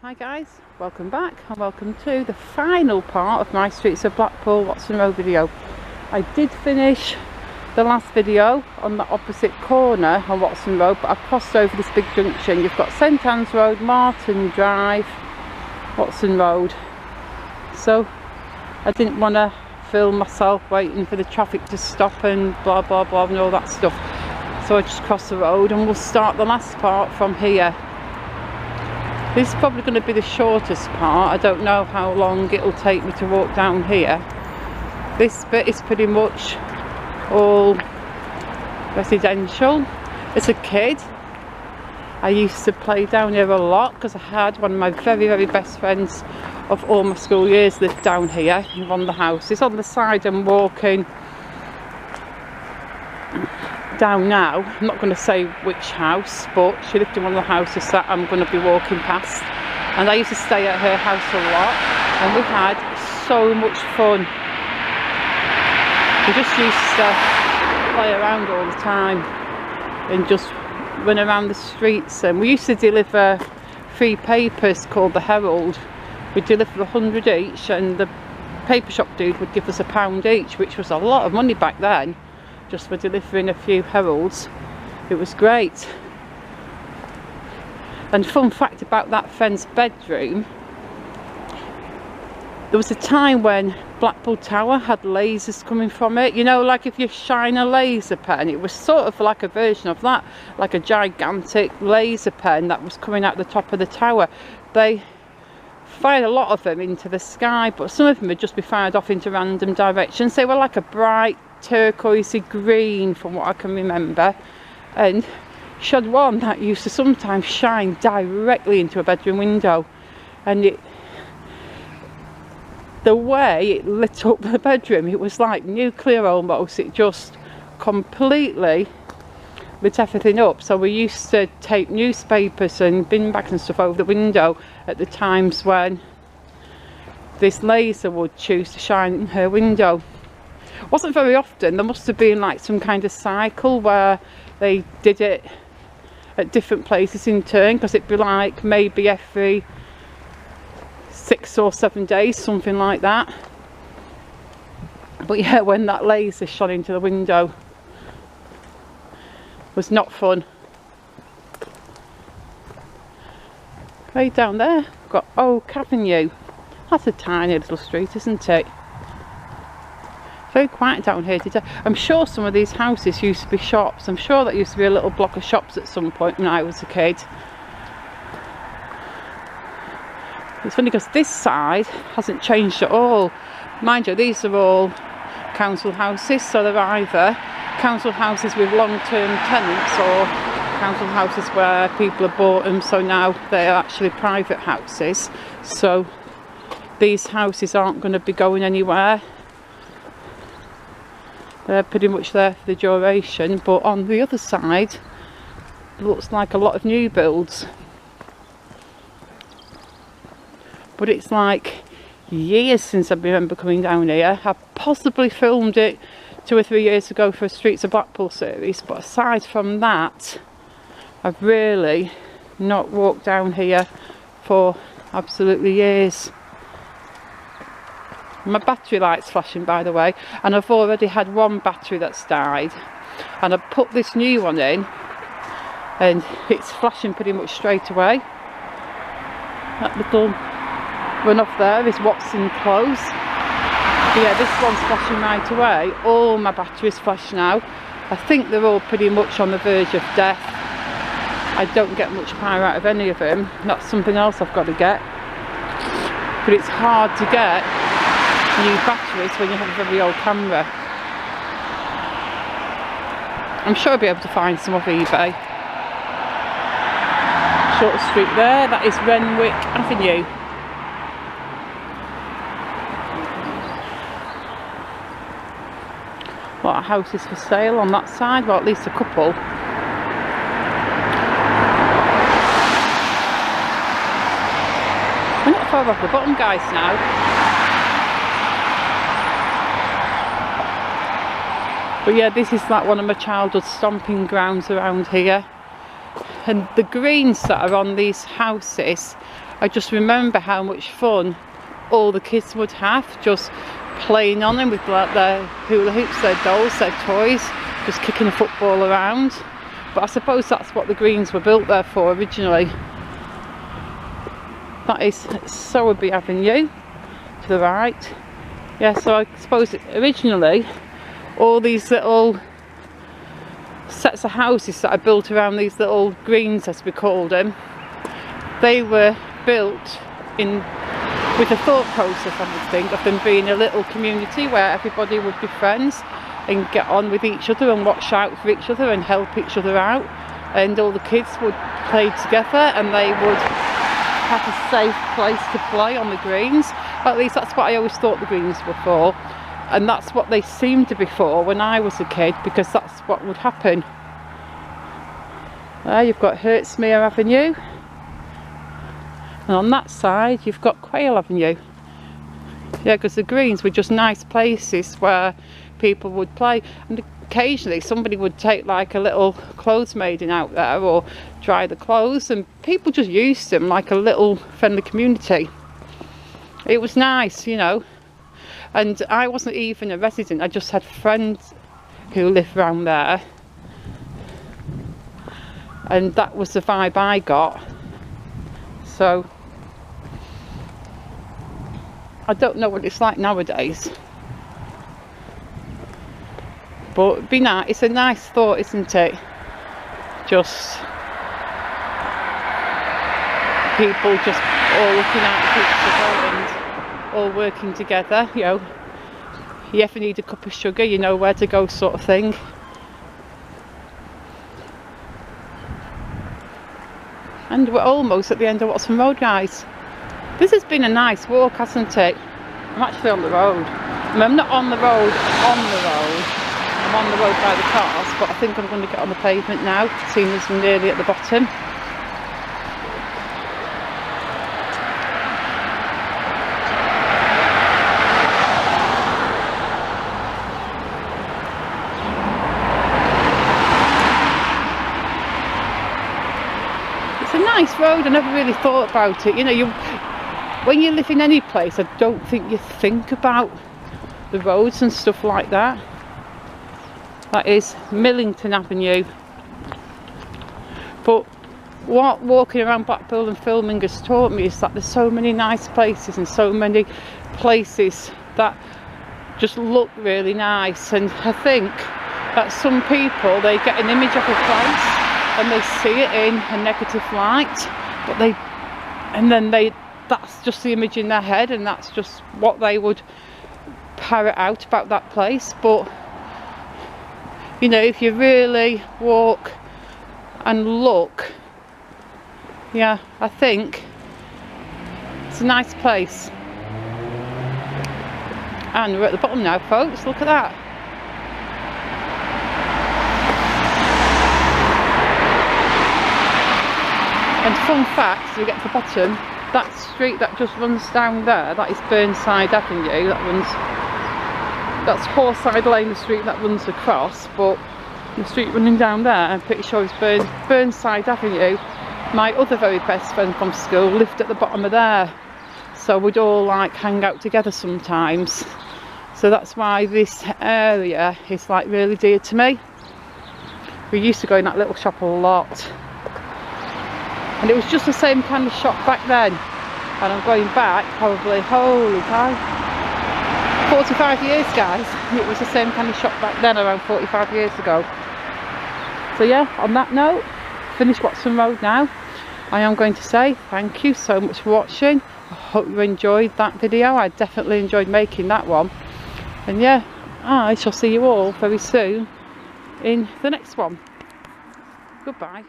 Hi guys, welcome back and welcome to the final part of my Streets of Blackpool Watson Road video. I did finish the last video on the opposite corner on Watson Road, but I've crossed over this big junction. You've got St Anne's Road, Martin Drive, Watson Road. So I didn't want to film myself waiting for the traffic to stop and blah blah blah and all that stuff. So I just crossed the road and we'll start the last part from here. This is probably going to be the shortest part. I don't know how long it'll take me to walk down here. This bit is pretty much all residential. As a kid, I used to play down here a lot because I had one of my very best friends of all my school years lived down here in one of the houses. On the side I'm walking down now, I'm not going to say which house, but she lived in one of the houses that I'm going to be walking past, and I used to stay at her house a lot and we had so much fun. We just used to play around all the time and just run around the streets, and we used to deliver free papers called the Herald. We'd deliver 100 each and the paper shop dude would give us £1 each, which was a lot of money back then, just for delivering a few heralds. It was great. And fun fact about that friend's bedroom, there was a time when Blackpool Tower had lasers coming from it. You know, like if you shine a laser pen, it was sort of like a version of that, like a gigantic laser pen that was coming out the top of the tower. They fired a lot of them into the sky, but some of them would just be fired off into random directions. They were like a bright turquoisey green from what I can remember, and she had one that used to sometimes shine directly into a bedroom window, and the way it lit up the bedroom, it was like nuclear almost. It just completely lit everything up. So we used to tape newspapers and bin bags and stuff over the window at the times when this laser would choose to shine in her window. Wasn't very often. There must have been like some kind of cycle where they did it at different places in turn, because it'd be like maybe every 6 or 7 days, something like that. But yeah, when that laser shone into the window, it was not fun. Right down there, we've got Oak Avenue. That's a tiny little street, isn't it? Very quiet down here today. I'm sure some of these houses used to be shops. I'm sure that used to be a little block of shops at some point when I was a kid. It's funny because this side hasn't changed at all. Mind you, these are all council houses, so they're either council houses with long-term tenants or council houses where people have bought them, so now they're actually private houses. So these houses aren't going to be going anywhere. They're pretty much there for the duration, but on the other side it looks like a lot of new builds. But it's like years since I remember coming down here. I possibly filmed it 2 or 3 years ago for a Streets of Blackpool series, but aside from that I've really not walked down here for absolutely years. My battery light's flashing, by the way, and I've already had one battery that's died, and I put this new one in and it's flashing pretty much straight away. That little run off there is Watson Close. Yeah, this one's flashing right away. All my batteries flash now. I think they're all pretty much on the verge of death. I don't get much power out of any of them. That's something else I've got to get, but it's hard to get new batteries when you have a very old camera. I'm sure I'll be able to find some off eBay. Short street there, that is Renwick Avenue. A lot of houses for sale on that side, well at least a couple. We're not far off the bottom, guys, now. But yeah, this is like one of my childhood stomping grounds around here. And the greens that are on these houses I just remember how much fun all the kids would have just playing on them with like their hula hoops, their dolls, their toys, just kicking the football around. But I suppose that's what the greens were built there for originally. That is Sowerby Avenue to the right. Yeah, so I suppose originally all these little sets of houses that are built around these little greens, as we called them, they were built in with the thought process, I would think, of them being a little community where everybody would be friends and get on with each other and watch out for each other and help each other out, and all the kids would play together and they would have a safe place to play on the greens. At least that's what I always thought the greens were for, and that's what they seemed to be for when I was a kid, because that's what would happen. There you've got Hertsmere Avenue, and on that side you've got Quayle Avenue. Yeah, because the greens were just nice places where people would play, and occasionally somebody would take like a little clothes maiden out there or dry the clothes, and people just used them like a little friendly community. It was nice, you know, and I wasn't even a resident, I just had friends who lived around there, and that was the vibe I got. So I don't know what it's like nowadays, but it'd be nice. It's a nice thought, isn't it? Just people just all looking out for each other and all working together. You know, you ever need a cup of sugar, you know where to go, sort of thing. And we're almost at the end of Watson Road, guys. This has been a nice walk, hasn't it? I'm actually on the road. I mean, I'm not on the road, I'm on the road by the cars, but I think I'm going to get on the pavement now, seeing as we're nearly at the bottom. It's a nice road. I never really thought about it. You know, when you live in any place, I don't think you think about the roads and stuff like that. That is Millington Avenue. But what walking around Blackpool and filming has taught me is that there's so many nice places and so many places that just look really nice, and I think that some people, they get an image of a place and they see it in a negative light, but that's just the image in their head, and that's just what they would parrot out about that place. But you know, if you really walk and look, yeah, I think it's a nice place. And we're at the bottom now, folks. Look at that. And fun fact, as we get to the bottom, that street that just runs down there, that is Burnside Avenue. That's Horside Lane, the street that runs across, but the street running down there, I'm pretty sure is Burnside Avenue. My other very best friend from school lived at the bottom of there, so we'd all like hang out together sometimes. So that's why this area is like really dear to me. We used to go in that little shop a lot, and it was just the same kind of shop back then, and I'm going back probably, holy cow, 45 years, guys. It was the same kind of shop back then, around 45 years ago. So yeah, on that note, finish Watson Road now. I am going to say thank you so much for watching. I hope you enjoyed that video. I definitely enjoyed making that one. And yeah, I shall see you all very soon in the next one. Goodbye.